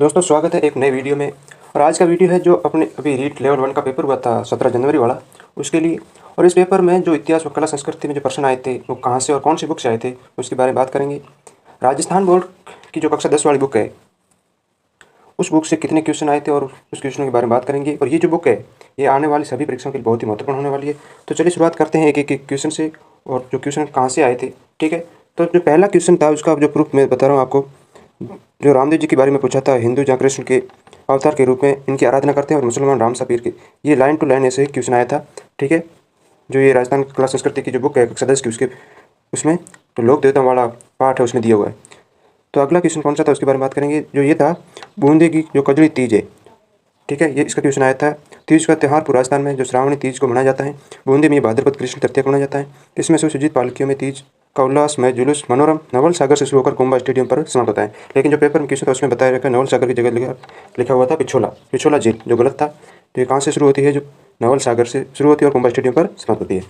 दोस्तों स्वागत है एक नए वीडियो में। और आज का वीडियो है जो अपने अभी रीट लेवल 1 का पेपर हुआ था 17 जनवरी वाला, उसके लिए। और इस पेपर में जो इतिहास व कला संस्कृति में जो प्रश्न आए थे वो कहाँ से और कौन सी बुक से आए थे उसके बारे में बात करेंगे। राजस्थान बोर्ड की जो कक्षा 10 वाली बुक है उस बुक से कितने क्वेश्चन आए थे और उस क्वेश्चनों के बारे में बात करेंगे। और ये जो बुक है ये आने वाली सभी परीक्षाओं के लिए बहुत ही महत्वपूर्ण होने वाली है। तो चलिए शुरुआत करते हैं एक एक क्वेश्चन से और जो क्वेश्चन कहाँ से आए थे। ठीक है, तो जो पहला क्वेश्चन था उसका जो प्रूफ मैं बता रहा हूँ आपको। जो रामदेव जी के बारे में पूछा था, हिंदू जहाँ कृष्ण के अवतार के रूप में इनकी आराधना करते हैं और मुसलमान राम सापीर की। ये लाइन टू लाइन ऐसे ही क्वेश्चन आया था। ठीक है, जो ये राजस्थान कला संस्कृति की जो बुक है कक्षा 10 की उसके उसमें तो लोक देवताओं वाला पाठ है उसमें दिया हुआ है। तो अगला क्वेश्चन कौन सा था उसके बारे में बात करेंगे। जो ये था बूंदी की जो कजड़ी तीज है। ठीक है, ये इसका क्वेश्चन आया था। तीज का त्यौहार पूरे राजस्थान में जो श्रावणी तीज को मनाया जाता है। बूंदी में ये भाद्रपद कृष्ण तृतीया को मनाया जाता है। इसमें सुसज्जित पालकियों में तीज का उल्लासमय जुलूस मनोरम नवल सागर से शुरू होकर कुंभा स्टेडियम पर समाप्त होता है। लेकिन जो पेपर में क्वेश्चन था उसमें बताया रखा नवल सागर की जगह लिखा हुआ था पिछोला झील, जो गलत था। तो ये कहाँ से शुरू होती है, जो नवल सागर से शुरू होती है और कुंभा स्टेडियम पर समाप्त होती है।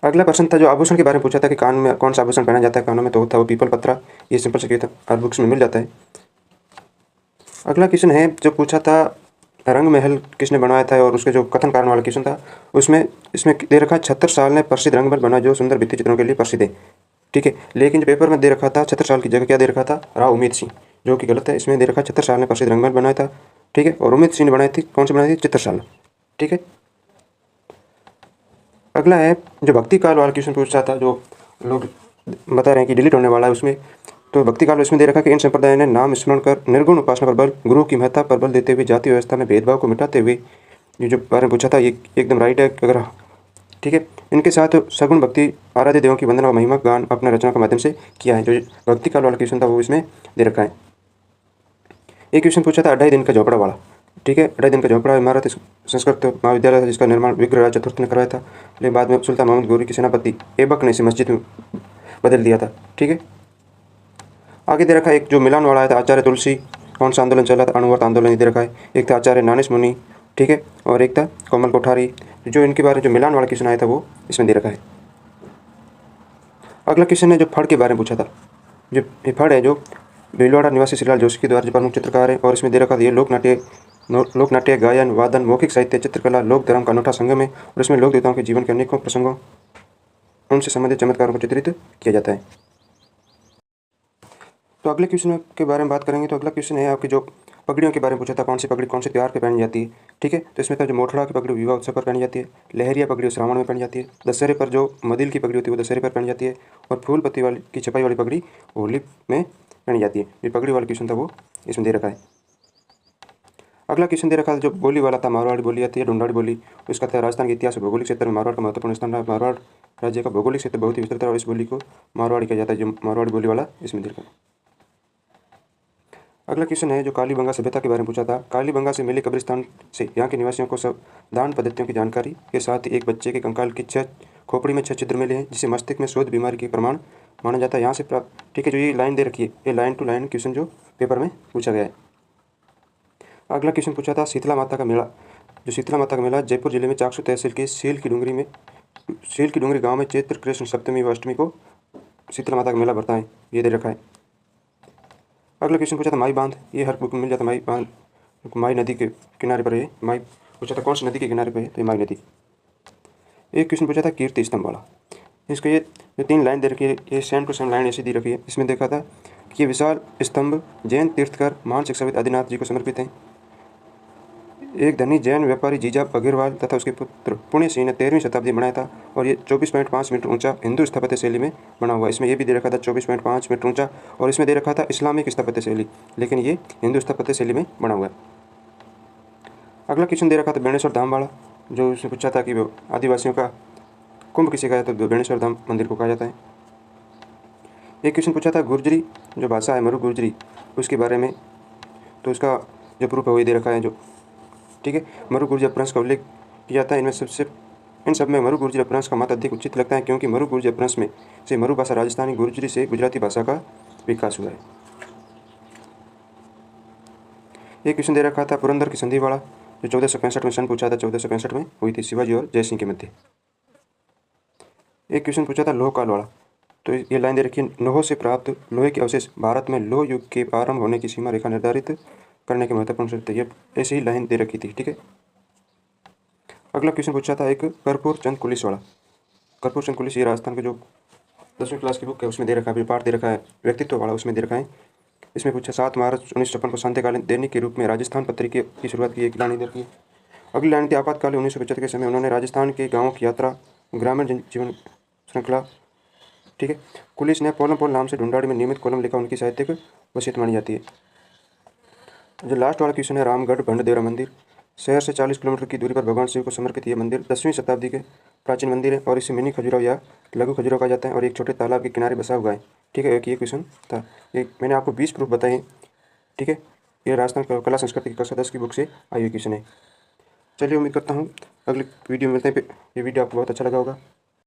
अगला प्रश्न था जो आभूषण के बारे में पूछा था कि कान में कौन सा आभूषण पहना जाता है कानों में, तो था वो पीपल पत्रा। ये सिंपल से था, हर बुक्स में मिल जाता है। अगला क्वेश्चन है जो पूछा था रंग महल किसने बनवाया था और उसके जो कथन कारण वाला क्वेश्चन था उसमें इसमें दे रखा 76 साल ने प्रसिद्ध रंग महल बना जो सुंदर भित्ति चित्रों के लिए प्रसिद्ध है। ठीक है, लेकिन जो पेपर में दे रखा था 76 साल की जगह क्या दे रखा था, राव उमेद सिंह, जो कि गलत है। इसमें दे रखा 76 साल ने प्रसिद्ध रंग महल बनाया था। ठीक है, और उमेद सिंह ने बनाई थी, कौन सी बनाई थी, चित्रशाला। ठीक है, अगला है जो भक्ति काल वाला क्वेश्चन पूछा था जो लोग बता रहे हैं कि डिलीट होने वाला है उसमें। तो भक्ति काल इसमें दे रखा कि इन संप्रदायों ने नाम स्मरण कर निर्गुण उपासना पर बल, गुरु की महत्ता पर बल देते हुए जाति व्यवस्था में भेदभाव को मिटाते हुए, ये जो बारे में पूछा था ये एकदम राइट है। अगर ठीक है, इनके साथ सगुण भक्ति आराध्य देवों की वंदना व महिमा गान अपने रचना के माध्यम से किया है। जो भक्ति काल वाला क्वेश्चन था वो इसमें दे रखा है। एक क्वेश्चन पूछा था 2.5 दिन का झोपड़ा वाला। ठीक है, 2.5 दिन का झोपड़ा इमारत संस्कृत महाविद्यालय था जिसका निर्माण विग्रहराज चतुर्थ ने करवाया था, लेकिन बाद में सुल्तान मोहम्मद गोरी के सेनापति ऐबक ने इसे मस्जिद में बदल दिया था। ठीक है, आगे दे रखा है एक जो मिलान वाला था आचार्य तुलसी, कौन सा आंदोलन चला था, अणुवर्त आंदोलन दे रखा है। एक था आचार्य नानिश मुनि, ठीक है, और एक था कोमल कोठारी। जो इनके बारे में जो मिलान वाला क्वेश्चन आया था वो इसमें दे रखा है। अगला क्वेश्चन है जो फड़ के बारे में पूछा था। जो ये फड़ है जो भीलवाड़ा निवासी श्रीलाल जोशी के द्वारा जो प्रमुख चित्रकार है, और इसमें दे रखा था ये लोकनाट्य गायन वादन मौखिक साहित्य चित्रकला लोक धर्म का अनूठा संगम है, और इसमें लोक देवताओं के जीवन के अनेकों प्रसंगों उनसे संबंधित चमत्कारों को चित्रित किया जाता है। तो अगले क्वेश्चन के बारे में बात करेंगे। तो अगला क्वेश्चन है आपकी जो पगड़ियों के बारे में पूछा था, कौन सी पगड़ी कौन से त्योहार पे पहनी जाती है। ठीक है, तो इसमें था जो मोठड़ा की पगड़ी विवाह उत्सव पर पहनी जाती है, लहरिया पगड़ी श्रावण में पहनी जाती है, दशहरे पर जो मदिल की पगड़ी होती है वो दशहरे पर पहनी जाती है, और फूल पत्ती वाली की छपाई वाली पगड़ी होली में पहनी जाती है। ये पगड़ी वाला क्वेश्चन था वो इसमें दे रखा है। अगला क्वेश्चन दे रखा था जो बोली वाला था मारवाड़ी बोली आती है ढूंढाड़ी बोली। उसका था राजस्थान के इतिहास भौगोलिक क्षेत्र में मारवाड़ का महत्वपूर्ण स्थान रहा। मारवाड़ राज्य का भौगोलिक क्षेत्र बहुत ही विस्तृत है और इस बोली को मारवाड़ी कहा जाता है, जो मारवाड़ी बोली वाला इसमें दे रखा है। अगला क्वेश्चन है जो कालीबंगा सभ्यता के बारे में पूछा था। कालीबंगा से मिले कब्रिस्तान से यहाँ के निवासियों को सब दान पद्धतियों की जानकारी के साथ ही एक बच्चे के कंकाल की 6 खोपड़ी में 6 छिद्र मिले हैं जिसे मस्तिष्क में शोध बीमारी के प्रमाण माना जाता है यहाँ से प्राप्त। ठीक है, जो ये लाइन दे रखी है ये लाइन टू लाइन क्वेश्चन जो पेपर में पूछा गया है। अगला क्वेश्चन पूछा था शीतला माता का मेला। जो शीतला माता का मेला जयपुर जिले में चाकसू तहसील के सील की डूंगरी गाँव में चैत्र कृष्ण सप्तमी व अष्टमी को शीतला माता का मेला भरता है, ये दे रखा है। अगला क्वेश्चन पूछा था माई बांध। ये हर बुक में मिल जाता है। माई बांध माई नदी के किनारे पर है। माई पूछा था कौन सी नदी के किनारे पर है, तो ये माई नदी। एक क्वेश्चन पूछा था कीर्ति स्तंभ वाला। इसको ये जो 3 लाइन दे रखी है ये सेम टू सेम लाइन ऐसी दे रखी है। इसमें देखा था कि ये विशाल स्तंभ जैन तीर्थकर मानसिक सवित आदिनाथ जी को समर्पित है। एक धनी जैन व्यापारी जीजा अग्रवाल तथा उसके पुत्र पुण्य सिंह ने 13वीं शताब्दी बनाया था, और ये 24.5 मीटर ऊंचा हिंदू स्थापत्य शैली में बना हुआ। इसमें यह भी दे रखा था 24.5 मीटर ऊंचा, और इसमें दे रखा था इस्लामिक स्थापत्य शैली, लेकिन ये हिंदू स्थापत्य शैली में बना हुआ है। अगला क्वेश्चन दे रखा था बेणेश्वर धाम वाला। जो उसने पूछा था कि वो आदिवासियों का कुंभ किसे कहा जाता है, तो बेणेश्वर धाम मंदिर को कहा जाता है। एक क्वेश्चन पूछा था गुर्जरी जो भाषा है मरु गुर्जरी उसके बारे में, तो उसका जो प्रूफ है वही दे रखा है। जो ठीक है, मरु गुर्जर अपभ्रंश का उल्लेख किया जाता है। इन सब में मरु गुर्जर अपभ्रंश का मत अधिक उचित लगता है क्योंकि मरु गुर्जर अपभ्रंश में से मरु भाषा राजस्थानी गुर्जरी से गुजराती भाषा का विकास हुआ है। एक क्वेश्चन दे रखा था पुरंदर की संधि वाला। जो 1465 में सन पूछा था, 1465 में हुई थी शिवाजी और जय सिंह के मध्य। एक क्वेश्चन पूछा था लोहकाल वाला। तो ये लाइन दे रखी है, लौह से प्राप्त लोहे के अवशेष भारत में लौह युग के आरंभ होने की सीमा रेखा निर्धारित करने के महत्वपूर्ण शर्त है। ये ऐसी ही लाइन दे रखी थी, ठीक है। अगला क्वेश्चन पूछा था एक कर्पूर चंद कुलिस वाला। कर्पूर चंद कुलिस ये राजस्थान के जो 10वीं क्लास की बुक है उसमें दे रखा है, पाठ दे रखा है व्यक्तित्व वाला, उसमें दे रखा है। इसमें पूछा 7 मार्च 1956 को सांध्यकालीन दैनिक के रूप में राजस्थान पत्रिका की शुरुआत की, एक लाइन दे रखी है। अगली लाइन थी, आपातकालीन 1975 के समय उन्होंने राजस्थान के गाँवों की यात्रा, ग्रामीण जीवन श्रृंखला, ठीक है। कुलिस ने पोलम पोल नाम से ढूंढाड़ी में नियमित कॉलम लिखा, उनकी साहित्यिक वसीयत मानी जाती है। जो लास्ट वाला क्वेश्चन है, रामगढ़ भंडदेवरा मंदिर, शहर से 40 किलोमीटर की दूरी पर भगवान शिव को समर्पित यह मंदिर 10वीं शताब्दी के प्राचीन मंदिर है और इसे मिनी खजुराहो या लघु खजुराहो कहा जाता है और एक छोटे तालाब के किनारे बसा हुआ है, ठीक है। एक ये क्वेश्चन था, ये मैंने आपको 20 प्रूफ बताए, ठीक है। ये राजस्थान कला संस्कृति की कक्षा 10 की बुक से आई हुई क्वेश्चन है। चलिए, उम्मीद करता हूँ अगली वीडियो में मिलते हैं। ये वीडियो आपको बहुत अच्छा लगा होगा।